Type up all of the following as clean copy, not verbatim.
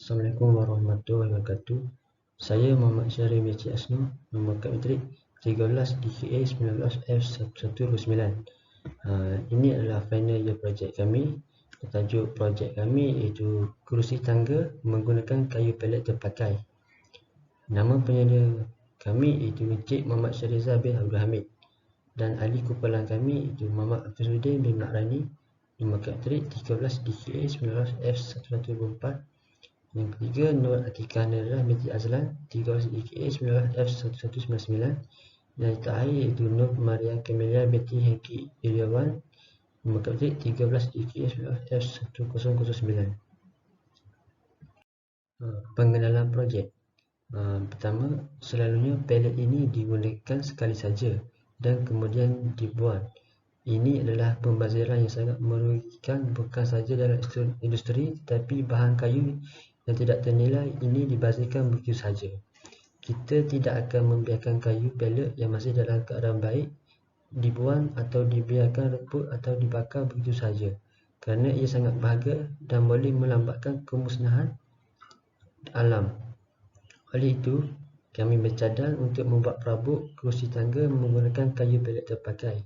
Assalamualaikum warahmatullahi wabarakatuh. Saya Muhammad Syahri Meci Asno, nombor kad matrik 13 DKA 19F1129. Ini adalah final year project kami. Tajuk projek kami iaitu kerusi tangga menggunakan kayu pelet terpakai. Nama penyedia kami iaitu Encik Muhammad Syahriza bin Abdul Hamid dan ahli kumpulan kami iaitu Muhammad Hafizuddin bin Nakrani, nombor kad matrik 13 DKA 19F1124. Yang ketiga, Nur Atika Nirah binti Azlan 13 DKA 19F1199. Dan yang terakhir iaitu Nur Maria Camelia binti Hengki Iriawan, nombor kad matrik 13 DKA 19F1009. Pengenalan projek. Pertama, selalunya pelet ini digunakan sekali saja dan kemudian dibuang. Ini adalah pembaziran yang sangat merugikan bukan saja dalam industri tetapi bahan kayu yang tidak ternilai ini dibazirkan begitu saja. Kita tidak akan membiarkan kayu pelet yang masih dalam keadaan baik dibuang atau dibiarkan reput atau dibakar begitu saja kerana ia sangat berharga dan boleh melambatkan kemusnahan alam. Oleh itu, kami bercadang untuk membuat perabot kerusi tangga menggunakan kayu pelet terpakai.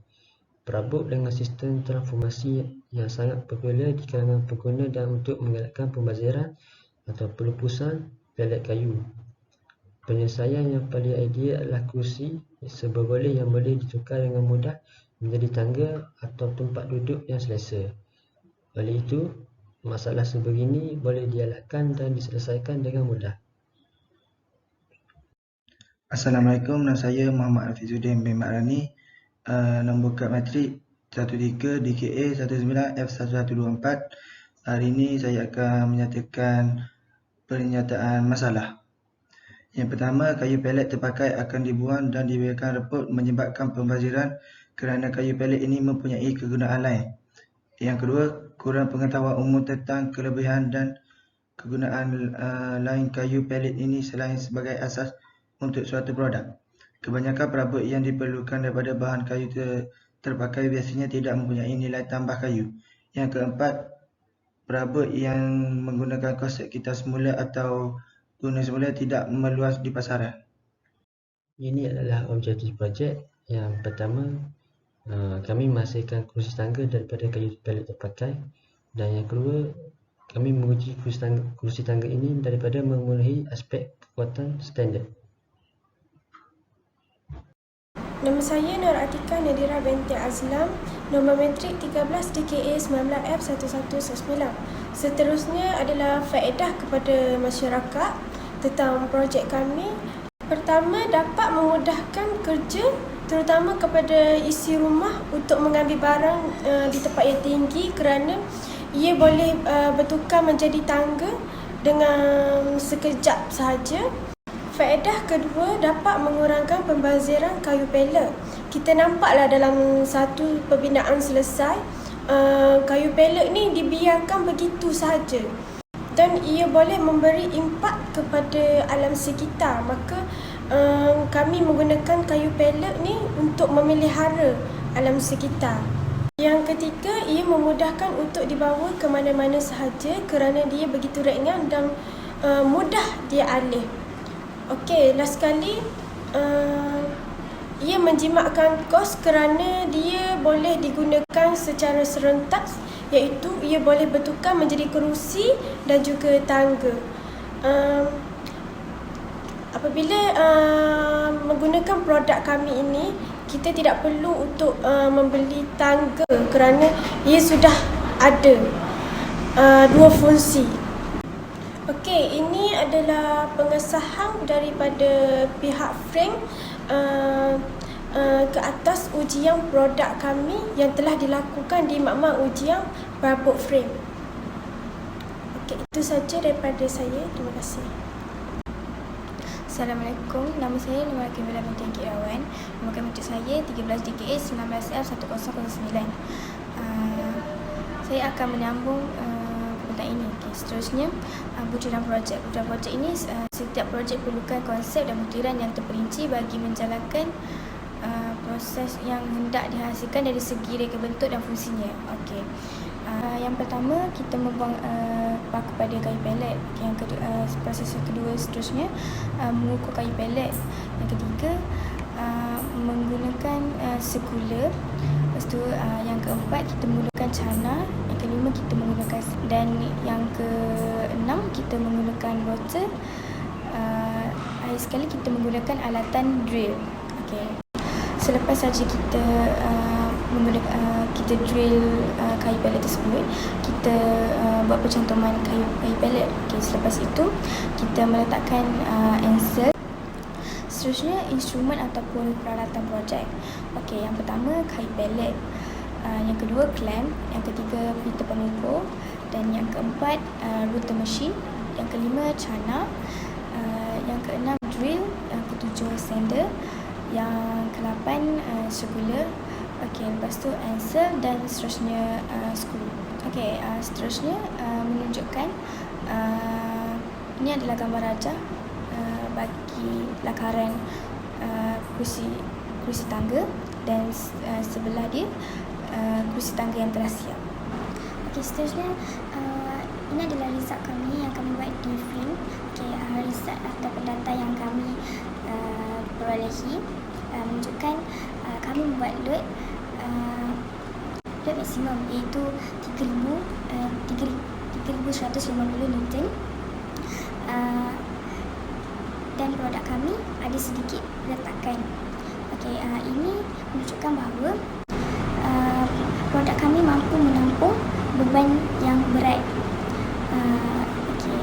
Perabot dengan sistem transformasi yang sangat popular di kalangan pengguna dan untuk mengelakkan pembaziran atau pelupusan pelet kayu. Penyelesaian yang paling ideal adalah kerusi seberboleh yang boleh ditukar dengan mudah menjadi tangga atau tempat duduk yang selesa. Oleh itu, masalah sebegini boleh dielakkan dan diselesaikan dengan mudah. Assalamualaikum, nama saya Muhammad Hafizuddin bin Nakrani, nombor kad matrik 13 DKA 19F1124. Hari ini saya akan menyatakan pernyataan masalah. Yang pertama, kayu pelet terpakai akan dibuang dan dibiarkan reput menyebabkan pembaziran kerana kayu pelet ini mempunyai kegunaan lain. Yang kedua, kurang pengetahuan umum tentang kelebihan dan kegunaan lain kayu pelet ini selain sebagai asas untuk suatu produk. Kebanyakan perabot yang diperlukan daripada bahan kayu terpakai biasanya tidak mempunyai nilai tambah kayu. Yang keempat, perabot yang menggunakan konsep kita semula atau guna semula tidak meluas di pasaran. Ini adalah objektif projek. Yang pertama, kami menghasilkan kerusi tangga daripada kayu pelet terpakai. Dan yang kedua, kami menguji kerusi tangga ini daripada memenuhi aspek kekuatan standard. Nama saya Nur Atika Nadira binti Azlam, nombor matrik 13 DKA 19F1119. Seterusnya adalah faedah kepada masyarakat tentang projek kami. Pertama, dapat memudahkan kerja terutama kepada isi rumah untuk mengambil barang di tempat yang tinggi kerana ia boleh bertukar menjadi tangga dengan sekejap sahaja. Faedah kedua, dapat mengurangkan pembaziran kayu pelet. Kita nampaklah dalam satu pembinaan selesai, kayu pelet ni dibiarkan begitu sahaja dan ia boleh memberi impak kepada alam sekitar. Maka kami menggunakan kayu pelet ni untuk memelihara alam sekitar. Yang ketiga, ia memudahkan untuk dibawa ke mana-mana sahaja kerana dia begitu ringan dan mudah dia alih. Okey, last sekali, ia menjimatkan kos kerana dia boleh digunakan secara serentak, iaitu ia boleh bertukar menjadi kerusi dan juga tangga. Apabila menggunakan produk kami ini, kita tidak perlu untuk membeli tangga kerana ia sudah ada dua fungsi. Okey, ini adalah pengesahan daripada pihak Frame ke atas ujian produk kami yang telah dilakukan di makmal ujian perabot frame. Okey, itu saja daripada saya. Terima kasih. Assalamualaikum, nama saya Nur Maria Camelia binti Hengki Iriawan, nombor kad matrik saya 13 DKA 19F1009. Saya akan menyambung ini. Seterusnya, butiran projek. Butiran projek ini, setiap projek perlukan konsep dan butiran yang terperinci bagi menjalankan proses yang hendak dihasilkan dari segi reka bentuk dan fungsinya. Okey. Yang pertama, kita membuang paku pada kayu pelet. Yang kedua, proses yang kedua seterusnya mengukur kayu pelet. Yang ketiga, menggunakan sekular. Lepas tu yang keempat, kita menggunakan cana. Yang kelima, kita menggunakan, dan yang keenam, kita menggunakan rotor. Akhir sekali, kita menggunakan alatan drill. Okay. Selepas saja kita kita drill kayu pelet tersebut, kita buat pencantuman kayu pelet. Okay, selepas itu kita meletakkan encel. Seterusnya instrumen ataupun peralatan projek. Okey, yang pertama kayu pelet, yang kedua clamp, yang ketiga pita pengukur, dan yang keempat router machine, yang kelima cana, yang keenam drill, yang ketujuh sander, yang ke-8 circular. Okey, lepas tu encel dan seterusnya skru. Okey, seterusnya menunjukkan ini adalah gambar rajah bagi lakaran kerusi tangga, dan sebelah dia kerusi tangga yang telah siap. Okey, seterusnya ini adalah result kami yang kami buat di frame. Okey, result ataupun data yang kami perolehi menunjukkan kami membuat load maksimum, iaitu 3,150 Newton. Dan produk kami ada sedikit retakan. Okey, ini menunjukkan bahawa produk kami mampu menampung beban yang berat. Okey,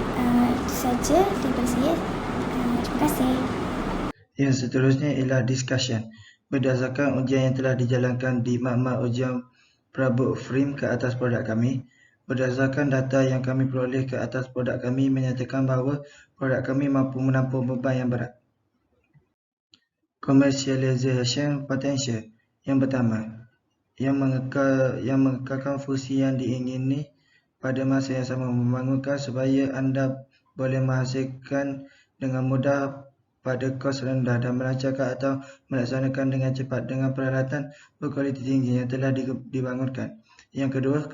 itu saja daripada saya. Terima kasih. Yang seterusnya ialah discussion. Berdasarkan ujian yang telah dijalankan di makmal ujian perabot frame ke atas produk kami, berdasarkan data yang kami peroleh ke atas produk kami menyatakan bahawa produk kami mampu menampung beban yang berat. Commercialization potential. Yang pertama, yang mengekalkan fungsi yang diingini pada masa yang sama, membangunkan supaya anda boleh menghasilkan dengan mudah pada kos rendah dan melancarkan atau melaksanakan dengan cepat dengan peralatan berkualiti tinggi yang telah dibangunkan. Yang kedua,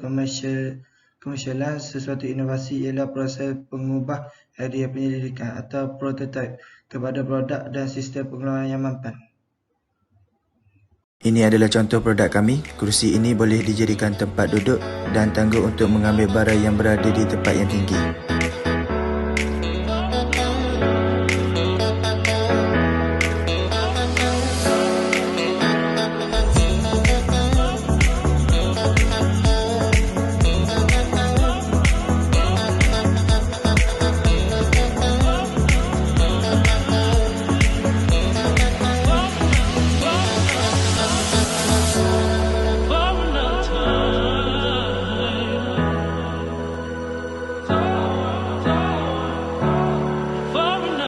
commercialan sesuatu inovasi ialah proses pengubah idea penyelidikan atau prototype kepada produk dan sistem pengeluaran yang mampan. Ini adalah contoh produk kami. Kerusi ini boleh dijadikan tempat duduk dan tangga untuk mengambil barang yang berada di tempat yang tinggi.